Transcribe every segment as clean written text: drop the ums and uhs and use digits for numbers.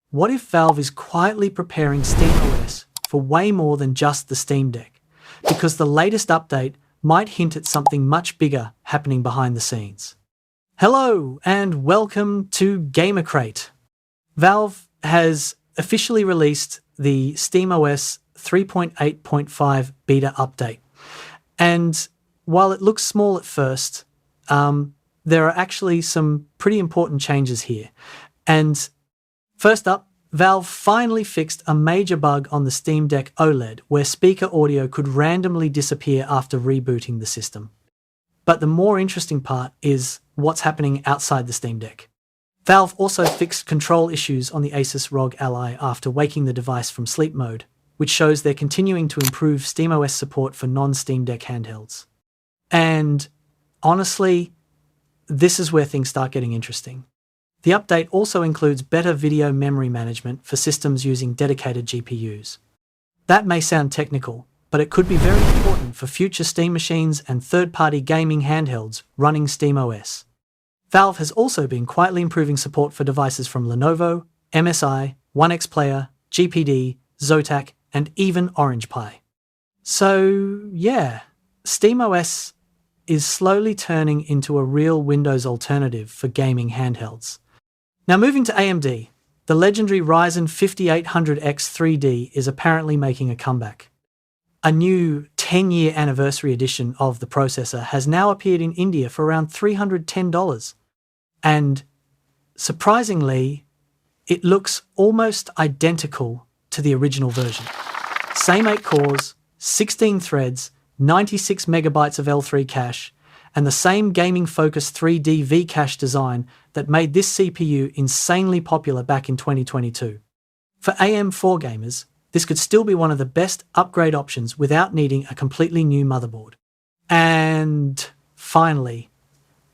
What if Valve is quietly preparing SteamOS for way more than just the Steam Deck? Because the latest update might hint at something much bigger happening behind the scenes. Hello and welcome to GamerCrate. Valve has officially released the SteamOS 3.8.5 beta update. And while it looks small at first, there are actually some pretty important changes here. And first up, Valve finally fixed a major bug on the Steam Deck OLED where speaker audio could randomly disappear after rebooting the system. But the more interesting part is what's happening outside the Steam Deck. Valve also fixed control issues on the Asus ROG Ally after waking the device from sleep mode, which shows they're continuing to improve SteamOS support for non-Steam Deck handhelds. And honestly, this is where things start getting interesting. The update also includes better video memory management for systems using dedicated GPUs. That may sound technical, but it could be very important for future Steam machines and third-party gaming handhelds running SteamOS. Valve has also been quietly improving support for devices from Lenovo, MSI, 1xPlayer, GPD, Zotac, and even Orange Pi. So yeah, SteamOS is slowly turning into a real Windows alternative for gaming handhelds. Now moving to AMD, the legendary Ryzen 5800X 3D is apparently making a comeback. A new 10-year anniversary edition of the processor has now appeared in India for around $310. And surprisingly, it looks almost identical to the original version. Same 8 cores, 16 threads, 96 megabytes of L3 cache, and the same gaming-focused 3D V-cache design that made this CPU insanely popular back in 2022. For AM4 gamers, this could still be one of the best upgrade options without needing a completely new motherboard. And finally,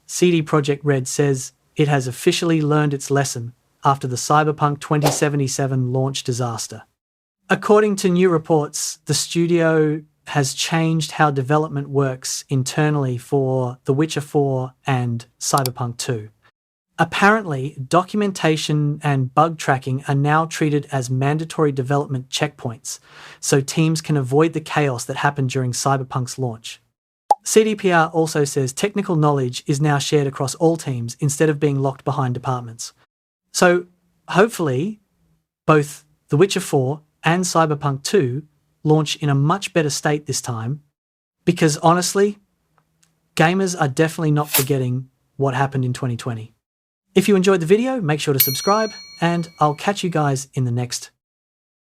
CD Projekt Red says it has officially learned its lesson after the Cyberpunk 2077 launch disaster. According to new reports, the studio has changed how development works internally for The Witcher 4 and Cyberpunk 2. Apparently, documentation and bug tracking are now treated as mandatory development checkpoints, so teams can avoid the chaos that happened during Cyberpunk's launch. CDPR also says technical knowledge is now shared across all teams instead of being locked behind departments. So, hopefully, both The Witcher 4 and Cyberpunk 2 launch in a much better state this time, because honestly, gamers are definitely not forgetting what happened in 2020. If you enjoyed the video, make sure to subscribe, and I'll catch you guys in the next